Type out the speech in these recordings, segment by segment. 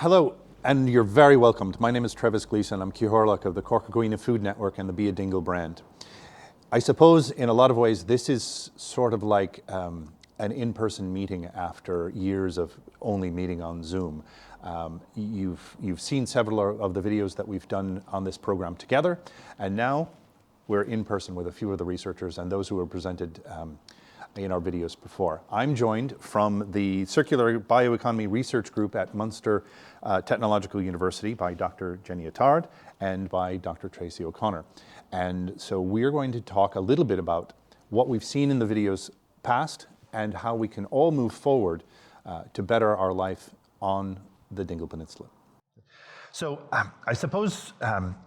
Hello, and you're very welcomed. My name is Travis Gleeson. I'm Cihorlock of the Corcaigwina Food Network and the Be a Dingle brand. I suppose in a lot of ways this is sort of like an in-person meeting after years of only meeting on Zoom. You've seen several of the videos that we've done on this program together, and now we're in person with a few of the researchers and those who were presented in our videos before. I'm joined from the Circular Bioeconomy Research Group at Munster Technological University by Dr. Jenny Attard and by Dr. Tracy O'Connor. And so we're going to talk a little bit about what we've seen in the videos past and how we can all move forward to better our life on the Dingle Peninsula. So I suppose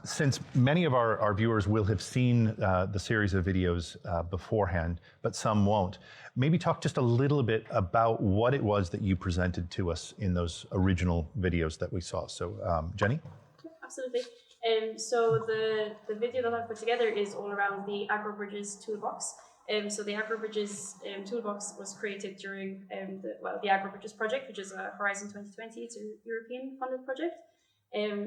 since many of our viewers will have seen the series of videos beforehand, but some won't, maybe talk just a little bit about what it was that you presented to us in those original videos that we saw. So Jenny? Absolutely. So the video that I've put together is all around the AgroBridges toolbox. So the AgroBridges toolbox was created during the AgroBridges project, which is a Horizon 2020. It's a European funded project.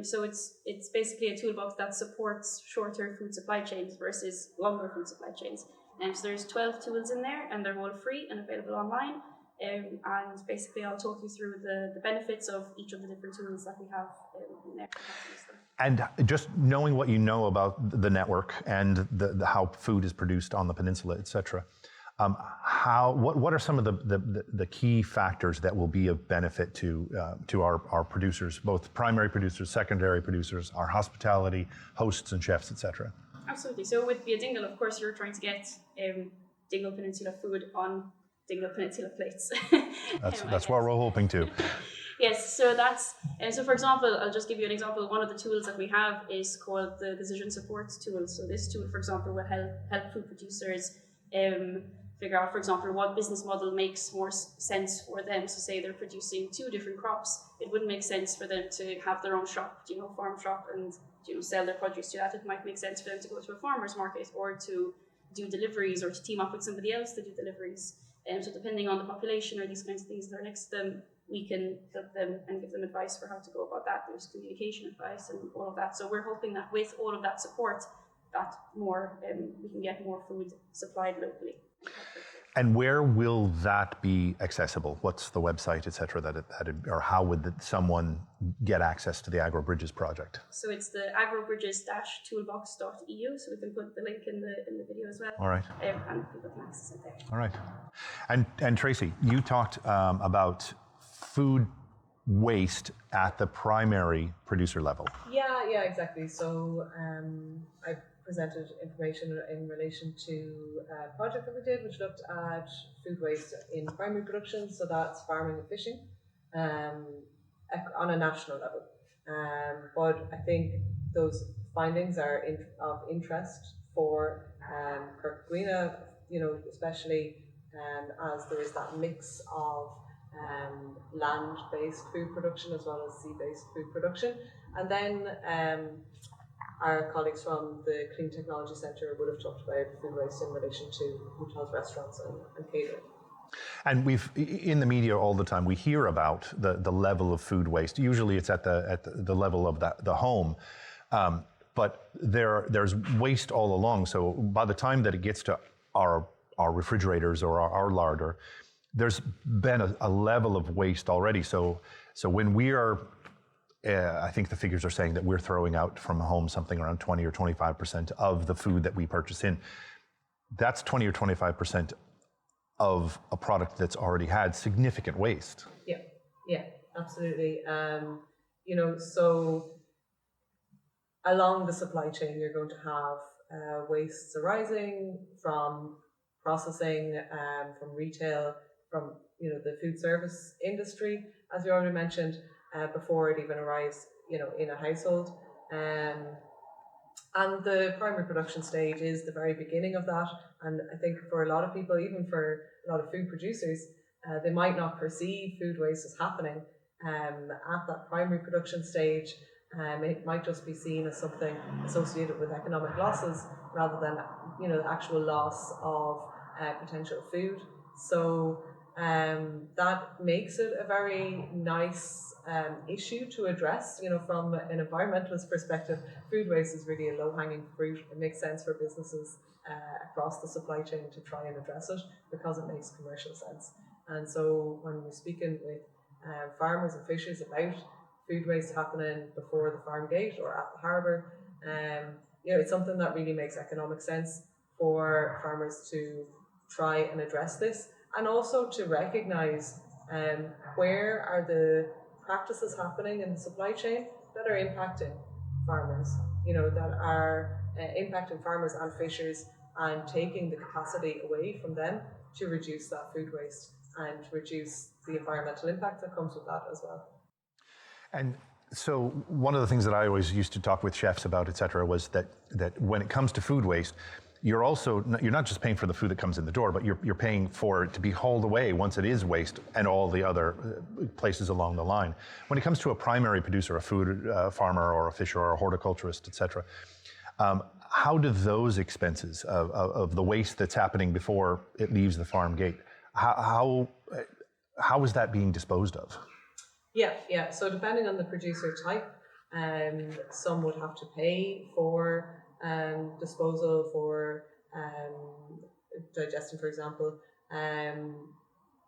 So it's basically a toolbox that supports shorter food supply chains versus longer food supply chains. So there's 12 tools in there, and they're all free and available online. And basically I'll talk you through the benefits of each of the different tools that we have in there. And just knowing what you know about the network and how food is produced on the peninsula, et cetera, what are some of the key factors that will be of benefit to our producers, both primary producers, secondary producers, our hospitality, hosts and chefs, et cetera? Absolutely. So with Be a Dingle, of course, you're trying to get Dingle Peninsula food on Dingle Peninsula plates. That's what we're hoping to. Yes, so that's, so for example, I'll just give you an example. One of the tools that we have is called the Decision Support tool. So this tool, for example, will help food producers figure out, for example, what business model makes more sense for them. So say they're producing 2 different crops, it wouldn't make sense for them to have their own shop, farm shop, and sell their produce to that. It might make sense for them to go to a farmer's market or to do deliveries or to team up with somebody else to do deliveries. So depending on the population or these kinds of things that are next to them, we can help them and give them advice for how to go about that. There's communication advice and all of that. So we're hoping that with all of that support, that we can get more food supplied locally. And where will that be accessible? What's the website, et cetera, or how would someone get access to the AgroBridges project? So it's the agrobridges-toolbox.eu. So we can put the link in the video as well. All right. And people can access it there. All right. And Tracy, you talked about food waste at the primary producer level. Yeah, exactly. So I presented information in relation to a project that we did, which looked at food waste in primary production. So that's farming and fishing on a national level. But I think those findings are of interest for Corcaigwina, especially as there is that mix of land-based food production as well as sea-based food production. And then our colleagues from the Clean Technology Centre would have talked about food waste in relation to hotels, restaurants and catering. And in the media all the time, we hear about the level of food waste. Usually it's at the level of the home. But there's waste all along. So by the time that it gets to our refrigerators or our larder, there's been a level of waste already. So when we are, I think the figures are saying that we're throwing out from home something around 20 or 25% of the food that we purchase in. That's 20 or 25% of a product that's already had significant waste. Yeah, absolutely. So along the supply chain, you're going to have wastes arising from processing, from retail, from the food service industry, as we already mentioned, before it even arrives, in a household. And the primary production stage is the very beginning of that. And I think for a lot of people, even for a lot of food producers, they might not perceive food waste as happening at that primary production stage. It might just be seen as something associated with economic losses rather than, the actual loss of potential food. So that makes it a very nice issue to address. From an environmentalist perspective, food waste is really a low-hanging fruit. It makes sense for businesses across the supply chain to try and address it because it makes commercial sense. And so when we're speaking with farmers and fishers about food waste happening before the farm gate or at the harbour, it's something that really makes economic sense for farmers to try and address this, and also to recognise where are the practices happening in the supply chain that are impacting farmers, that are impacting farmers and fishers, and taking the capacity away from them to reduce that food waste and reduce the environmental impact that comes with that as well. And so one of the things that I always used to talk with chefs about, et cetera, was that when it comes to food waste, you're not just paying for the food that comes in the door, but you're paying for it to be hauled away once it is waste and all the other places along the line. When it comes to a primary producer, a food farmer or a fisher or a horticulturist, et cetera, how do those expenses of the waste that's happening before it leaves the farm gate, how is that being disposed of? Yeah. So depending on the producer type, some would have to pay for disposal, for digestion, for example.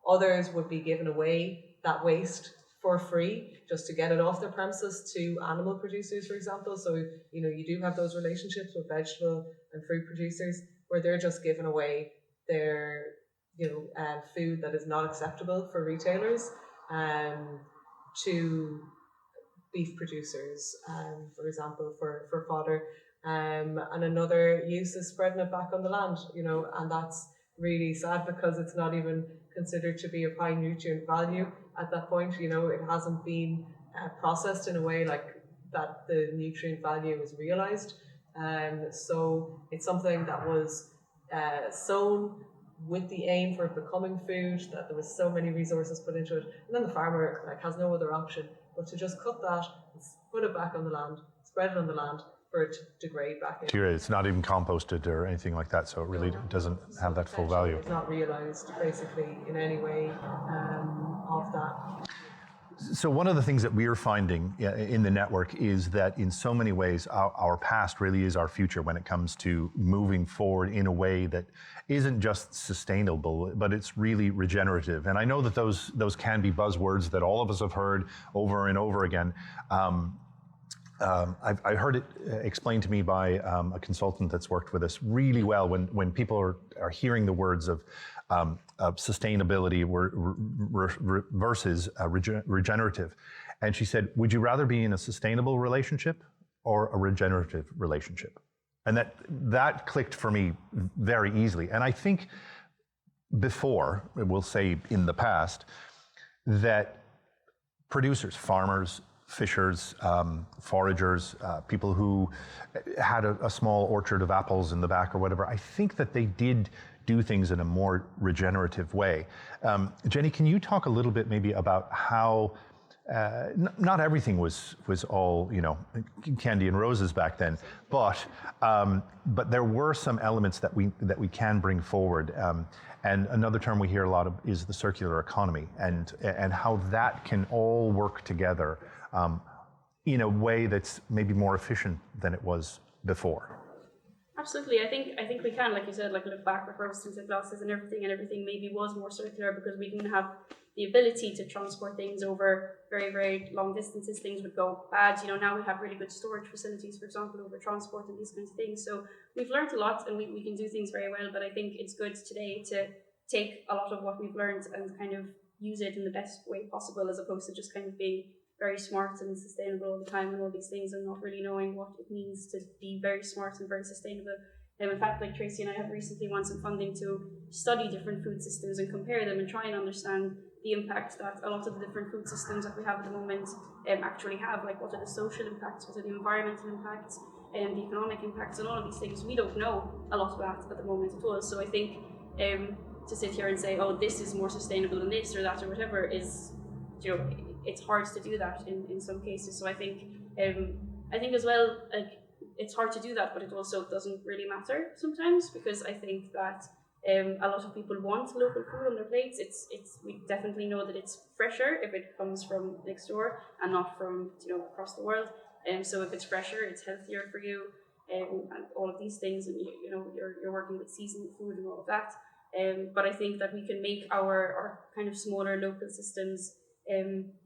Others would be given away that waste for free just to get it off their premises to animal producers, for example. So, you do have those relationships with vegetable and fruit producers where they're just giving away their, food that is not acceptable for retailers to beef producers, for example, for fodder. And another use is spreading it back on the land, and that's really sad because it's not even considered to be of high nutrient value at that point. It hasn't been processed in a way like that the nutrient value is realized. So it's something that was sown with the aim for it becoming food, that there was so many resources put into it, and then the farmer has no other option but to just cut that, put it back on the land, spread it on the land for it to degrade back in. It's not even composted or anything like that, so it really doesn't have that full value. It's not realised basically in any way of that. So one of the things that we're finding in the network is that in so many ways our past really is our future when it comes to moving forward in a way that isn't just sustainable, but it's really regenerative. And I know that those can be buzzwords that all of us have heard over and over again. I heard it explained to me by a consultant that's worked with us really well when people are hearing the words of sustainability versus regenerative. And she said, would you rather be in a sustainable relationship or a regenerative relationship? And that clicked for me very easily. And I think before, we'll say in the past, that producers, farmers, fishers, foragers, people who had a small orchard of apples in the back or whatever, I think that they did do things in a more regenerative way. Jenny, can you talk a little bit maybe about how not everything was all candy and roses back then, but there were some elements that we can bring forward. And another term we hear a lot of is the circular economy, and how that can all work together in a way that's maybe more efficient than it was before. Absolutely, I think we can, like you said, look back with roasting to glasses and everything maybe was more circular because we didn't have the ability to transport things over very, very long distances. Things would go bad. Now we have really good storage facilities, for example, over transport and these kinds of things. So we've learned a lot and we can do things very well, but I think it's good today to take a lot of what we've learned and kind of use it in the best way possible, as opposed to just kind of being very smart and sustainable all the time and all these things and not really knowing what it means to be very smart and very sustainable. And in fact, like Tracy and I have recently won some funding to study different food systems and compare them and try and understand the impact that a lot of the different food systems that we have at the moment actually have. Like, what are the social impacts, what are the environmental impacts, and the economic impacts, and all of these things. We don't know a lot of that at the moment at all. So I think to sit here and say, oh, this is more sustainable than this or that or whatever is, it's hard to do that in some cases. So I think as well, like, it's hard to do that, but it also doesn't really matter sometimes, because I think that A lot of people want local food on their plates. We definitely know that it's fresher if it comes from next door and not from across the world. So if it's fresher, it's healthier for you, and all of these things. And you're working with seasonal food and all of that. But I think that we can make our kind of smaller local systems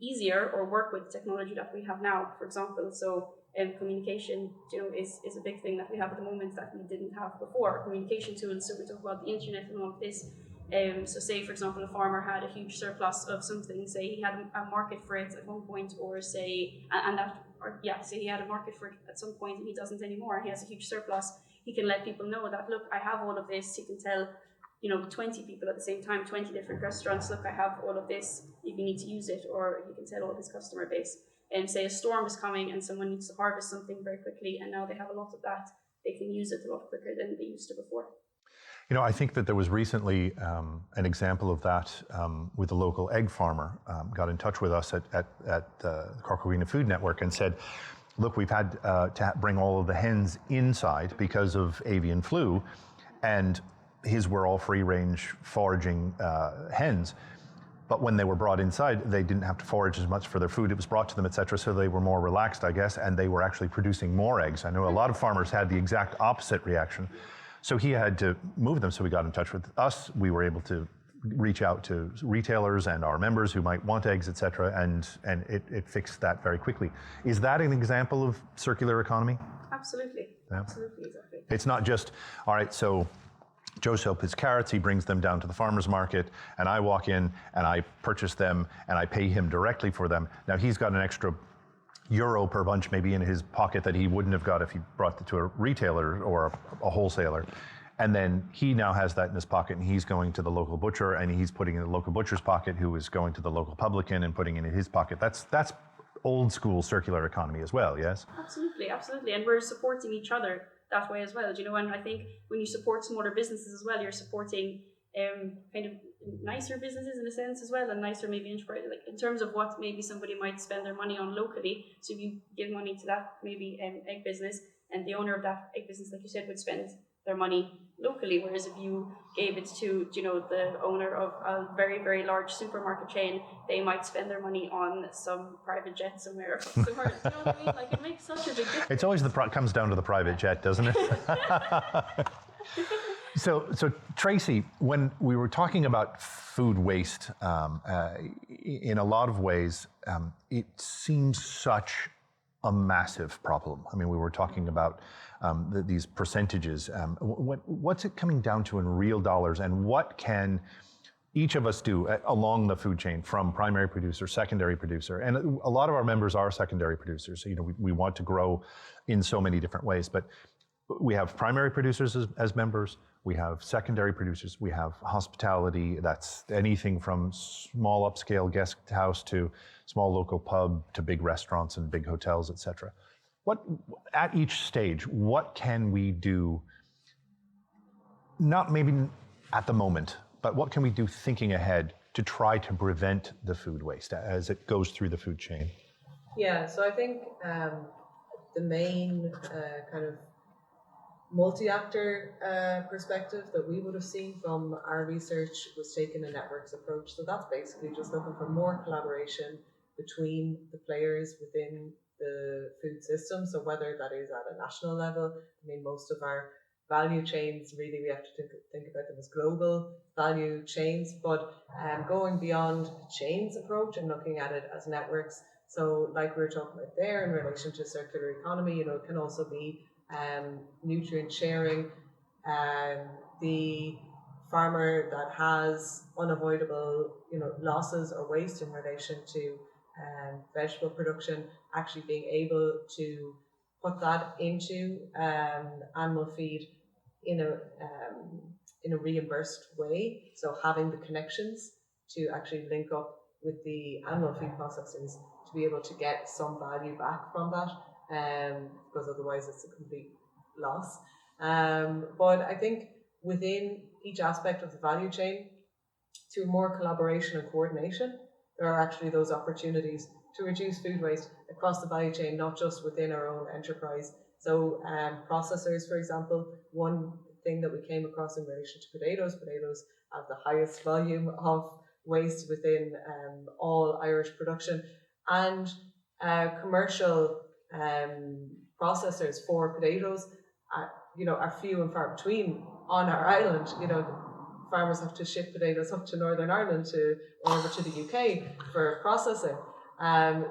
easier, or work with technology that we have now, for example. So communication, is a big thing that we have at the moment that we didn't have before. Communication tools. So we talk about the internet and all of this. So say, for example, a farmer had a huge surplus of something. Say he had a market for it at one point, or say, say he had a market for it at some point and he doesn't anymore. He has a huge surplus. He can let people know that, look, I have all of this. He can tell 20 people at the same time, 20 different restaurants, look, I have all of this, if you need to use it. Or he can tell all his customer base. And say a storm is coming and someone needs to harvest something very quickly, and now they have a lot of that, they can use it a lot quicker than they used to before. I think that there was recently an example of that with a local egg farmer. Got in touch with us at the Cork Food Network and said, look, we've had to bring all of the hens inside because of avian flu, and his were all free-range foraging hens. But when they were brought inside, they didn't have to forage as much for their food. It was brought to them, et cetera, so they were more relaxed, I guess, and they were actually producing more eggs. I know a lot of farmers had the exact opposite reaction. So he had to move them, so we got in touch with us. We were able to reach out to retailers and our members who might want eggs, et cetera, and it fixed that very quickly. Is that an example of circular economy? Absolutely. Yeah. Absolutely, exactly. It's not just, all right, so Joe sells his carrots, he brings them down to the farmer's market, and I walk in and I purchase them and I pay him directly for them. Now he's got an extra euro per bunch maybe in his pocket that he wouldn't have got if he brought it to a retailer or a wholesaler. And then he now has that in his pocket, and he's going to the local butcher, and he's putting it in the local butcher's pocket, who is going to the local publican and putting it in his pocket. That's old school circular economy as well, yes? Absolutely, absolutely. And we're supporting each other that way as well. And I think when you support smaller businesses as well, you're supporting kind of nicer businesses in a sense as well, and nicer maybe enterprise, like in terms of what maybe somebody might spend their money on locally. So if you give money to that maybe egg business, and the owner of that egg business, like you said, would spend their money locally, whereas if you gave it to the owner of a very, very large supermarket chain, they might spend their money on some private jet somewhere. You know what I mean? Like, it makes such a big difference. It's always comes down to the private jet, doesn't it? So Tracy, when we were talking about food waste, in a lot of ways, it seems such a massive problem. I mean, we were talking about these percentages. What's it coming down to in real dollars, and what can each of us do along the food chain, from primary producer, secondary producer? And a lot of our members are secondary producers. We want to grow in so many different ways, but we have primary producers as members, we have secondary producers, we have hospitality, that's anything from small upscale guest house to small local pub to big restaurants and big hotels, et cetera. At each stage, what can we do, not maybe at the moment, but what can we do thinking ahead to try to prevent the food waste as it goes through the food chain? Yeah, so I think the main kind of multi-actor perspective that we would have seen from our research was taking a networks approach. So that's basically just looking for more collaboration between the players within the food system. So whether that is at a national level, I mean, most of our value chains, really, we have to think about them as global value chains, but going beyond chains approach and looking at it as networks. So like we were talking about there in relation to circular economy, it can also be nutrient sharing. The farmer that has unavoidable, losses or waste in relation to vegetable production, actually being able to put that into animal feed in a reimbursed way. So having the connections to actually link up with the animal feed processors to be able to get some value back from that, because otherwise it's a complete loss. But I think within each aspect of the value chain, through more collaboration and coordination, there are actually those opportunities to reduce food waste across the value chain, not just within our own enterprise. So processors, for example, one thing that we came across in relation to potatoes. Potatoes have the highest volume of waste within all Irish production, and commercial processors for potatoes are few and far between on our island. Farmers have to ship potatoes up to Northern Ireland or over to the UK for processing.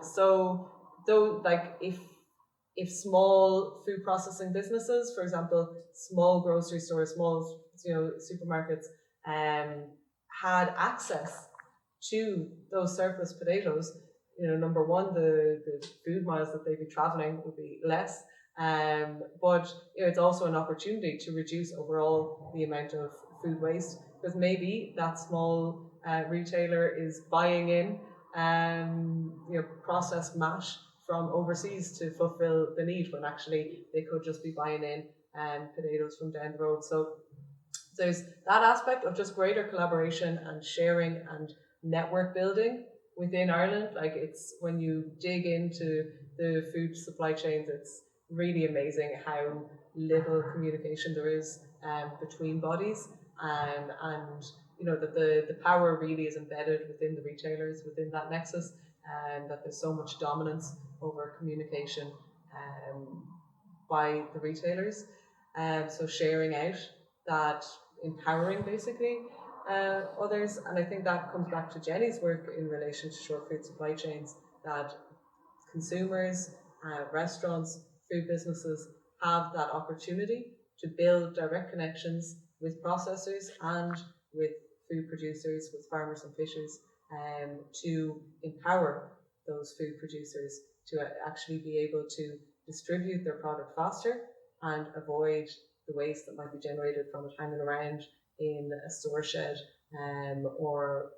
So though, like, if small food processing businesses, for example, small grocery stores, small supermarkets, had access to those surplus potatoes, number one, the food miles that they'd be traveling would be less. But it's also an opportunity to reduce overall the amount of food waste, because maybe that small retailer is buying in processed mash from overseas to fulfill the need, when actually they could just be buying in potatoes from down the road. So there's that aspect of just greater collaboration and sharing and network building within Ireland. Like, it's when you dig into the food supply chains, it's really amazing how little communication there is between bodies, and that the power really is embedded within the retailers, within that nexus, and that there's so much dominance over communication by the retailers. So sharing out that, empowering basically others. And I think that comes back to Jenny's work in relation to short food supply chains, that consumers, restaurants, food businesses have that opportunity to build direct connections with processors and with food producers, with farmers and fishers, to empower those food producers to actually be able to distribute their product faster and avoid the waste that might be generated from it hanging around in a store shed, or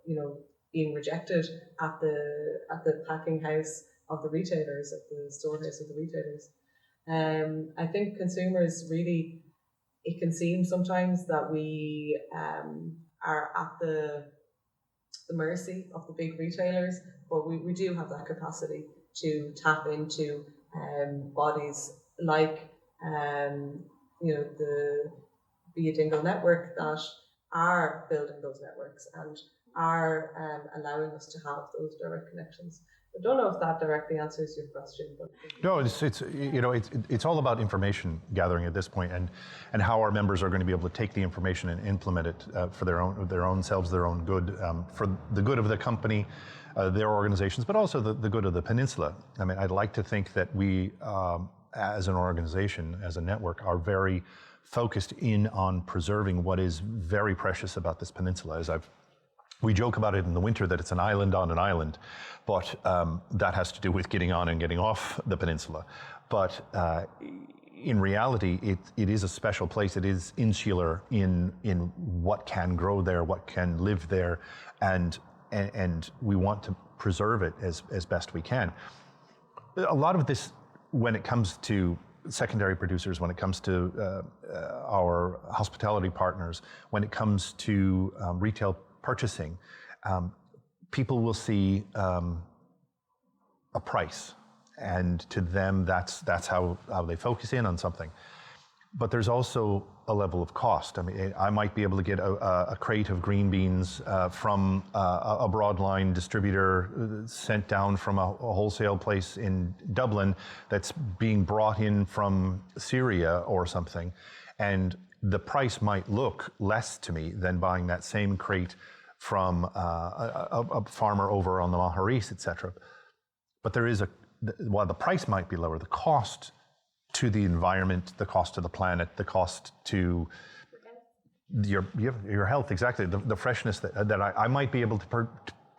being rejected at the packing house of the retailers, at the storehouse of the retailers. I think consumers really, it can seem sometimes that we are at the mercy of the big retailers, but we do have that capacity to tap into bodies like the Be a Dingle network, that are building those networks and are allowing us to have those direct connections. I don't know if that directly answers your question, but no, it's all about information gathering at this point, and how our members are going to be able to take the information and implement it for their own selves, their own good, for the good of the company, their organizations, but also the good of the peninsula. I mean, I'd like to think that we, as an organization, as a network, are very focused in on preserving what is very precious about this peninsula. We joke about it in the winter that it's an island on an island, but that has to do with getting on and getting off the peninsula. But in reality, it is a special place. It is insular in what can grow there, what can live there, and we want to preserve it as best we can. A lot of this, when it comes to secondary producers, when it comes to our hospitality partners, when it comes to retail purchasing, people will see a price, and to them that's how they focus in on something. But there's also a level of cost. I mean, I might be able to get a crate of green beans from a broadline distributor sent down from a wholesale place in Dublin that's being brought in from Syria or something, and the price might look less to me than buying that same crate from a farmer over on the Maharis, etc. But there is while the price might be lower, the cost to the environment, the cost to the planet, the cost to your health, exactly, the freshness that I might be able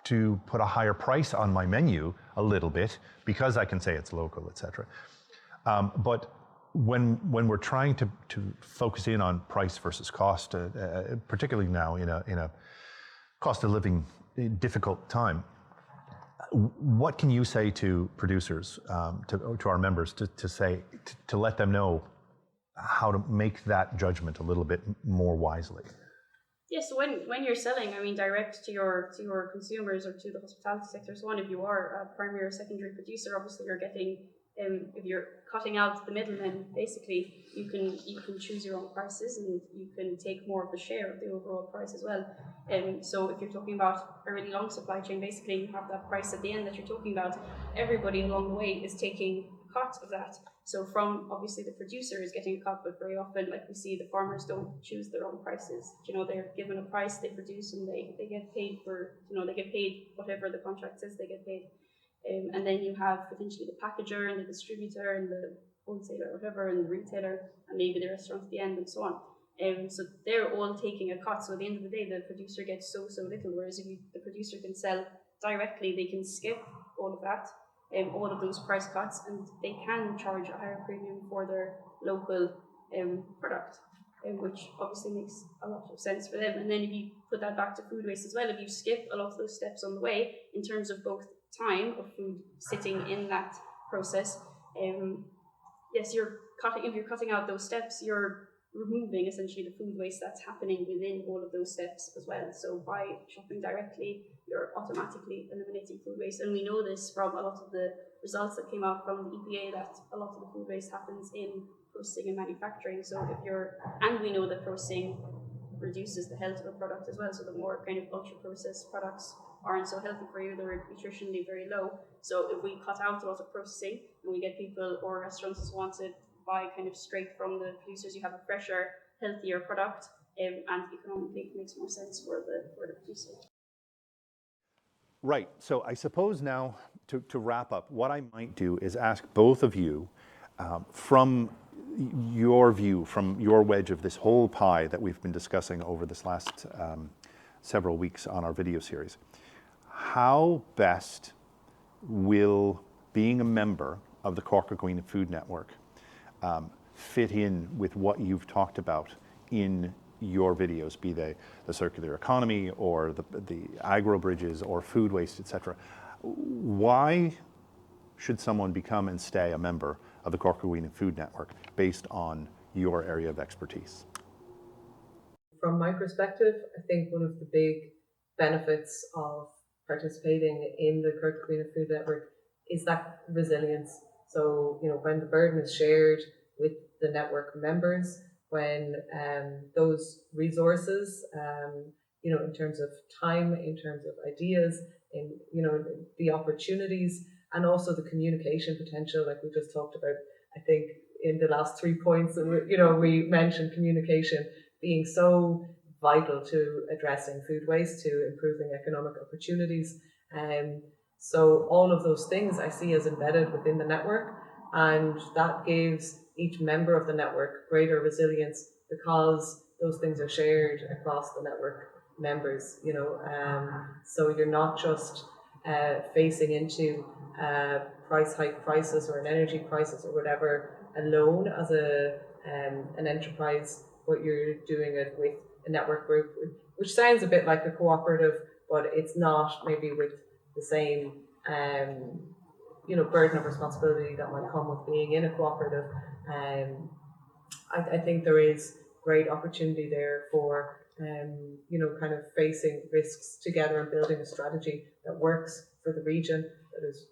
to put a higher price on my menu a little bit because I can say it's local, etc. But when we're trying to focus in on price versus cost, particularly now in a cost of living difficult time, what can you say to producers, to our members, to let them know how to make that judgment a little bit more wisely? Yeah, so when you're selling, I mean, direct to your consumers or to the hospitality sector, so on, if you are a primary or secondary producer, obviously you're getting If you're cutting out the middlemen, basically you can choose your own prices and you can take more of the share of the overall price as well. So if you're talking about a really long supply chain, basically you have that price at the end that you're talking about. Everybody along the way is taking a cut of that. So from obviously the producer is getting a cut, but very often, like we see, the farmers don't choose their own prices. They're given a price, they produce, and they get paid for, they get paid whatever the contract says they get paid. And then you have potentially the packager and the distributor and the wholesaler, whatever, and the retailer, and maybe the restaurant at the end, and so on. So they're all taking a cut. So at the end of the day, the producer gets so little. Whereas if the producer can sell directly, they can skip all of that, all of those price cuts, and they can charge a higher premium for their local product, which obviously makes a lot of sense for them. And then if you put that back to food waste as well, if you skip a lot of those steps on the way in terms of both time of food sitting in that process, yes, if you're cutting out those steps, you're removing essentially the food waste that's happening within all of those steps as well. So by shopping directly, you're automatically eliminating food waste. And we know this from a lot of the results that came out from the EPA, that a lot of the food waste happens in processing and manufacturing. So and we know that processing reduces the health of a product as well. So the more kind of ultra processed products aren't so healthy for you, they're nutritionally very low. So if we cut out a lot of processing and we get people or restaurants who want to buy kind of straight from the producers, you have a fresher, healthier product, and economically it makes more sense for the producer. Right. So I suppose now to wrap up, what I might do is ask both of you from your view, from your wedge of this whole pie that we've been discussing over this last several weeks on our video series, how best will being a member of the Cork Green Food Network fit in with what you've talked about in your videos, be they the circular economy or the agro bridges or food waste, etc. Why should someone become and stay a member of the Cork Green Food Network based on your area of expertise? From my perspective, I think one of the big benefits of participating in the Cork Green Food Network is that resilience. So, when the burden is shared with the network members, when those resources, in terms of time, in terms of ideas, in the opportunities, and also the communication potential, like we just talked about, I think in the last 3 points, we mentioned communication being so vital to addressing food waste, to improving economic opportunities. So all of those things I see as embedded within the network, and that gives each member of the network greater resilience because those things are shared across the network members, so you're not just facing into price hike crisis or an energy crisis or whatever alone as an enterprise, but you're doing it with a network group, which sounds a bit like a cooperative, but it's not maybe with the same burden of responsibility that might come with being in a cooperative. I think there is great opportunity there for kind of facing risks together and building a strategy that works for the region, that is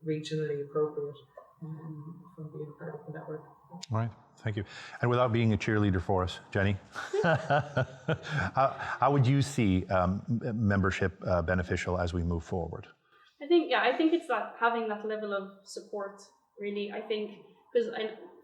regionally appropriate from being part of the network. Right, thank you. And without being a cheerleader for us, Jenny, how would you see membership beneficial as we move forward? I think it's that having that level of support, really. I think, because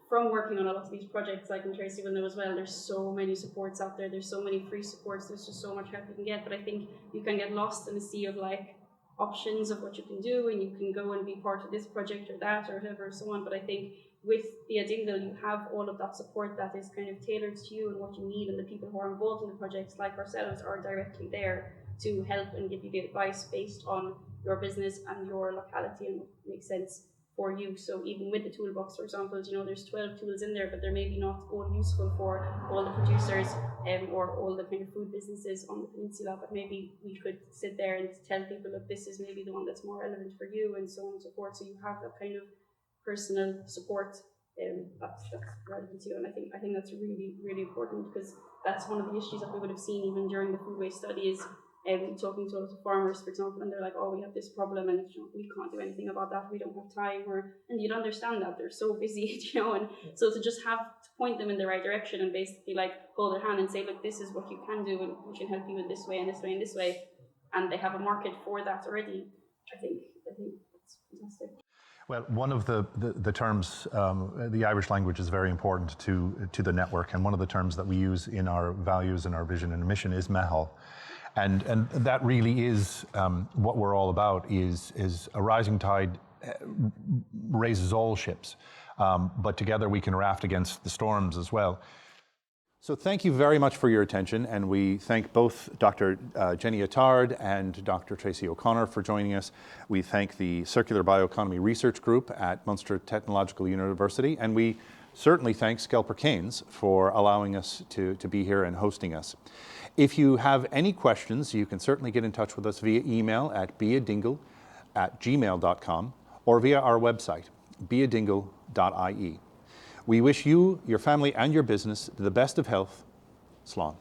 from working on a lot of these projects, like, and Tracy will know as well, there's so many supports out there, there's so many free supports, there's just so much help you can get, but I think you can get lost in a sea of like options of what you can do, and you can go and be part of this project or that or whatever, so on. But I think with the Dingle, you have all of that support that is kind of tailored to you and what you need, and the people who are involved in the projects, like ourselves, are directly there to help and give you the advice based on your business and your locality and what makes sense for you. So even with the toolbox, for example, there's 12 tools in there, but they're maybe not all useful for all the producers or all the kind of food businesses on the peninsula, but maybe we could sit there and tell people that this is maybe the one that's more relevant for you, and so on and so forth. So you have that kind of personal support that's relevant to you, and I think that's really, really important, because that's one of the issues that we would have seen even during the food waste studies. talking to lots of farmers, for example, and they're like, oh, we have this problem and we can't do anything about that, we don't have time, and you'd understand that they're so busy, and so to just have to point them in the right direction and basically like hold their hand and say, look, this is what you can do and we can help you in this way and this way and this way, and they have a market for that already. I think that's fantastic. Well, one of the terms, the Irish language is very important to the network, and one of the terms that we use in our values and our vision and mission is mehal. And that really is what we're all about, is a rising tide raises all ships, but together we can raft against the storms as well. So thank you very much for your attention, and we thank both Dr. Jenny Attard and Dr. Tracy O'Connor for joining us. We thank the Circular Bioeconomy Research Group at Munster Technological University, and we certainly thank Skelper Keynes for allowing us to be here and hosting us. If you have any questions, you can certainly get in touch with us via email at beadingle@gmail.com or via our website, beadingle.ie. We wish you, your family and your business the best of health. Slán.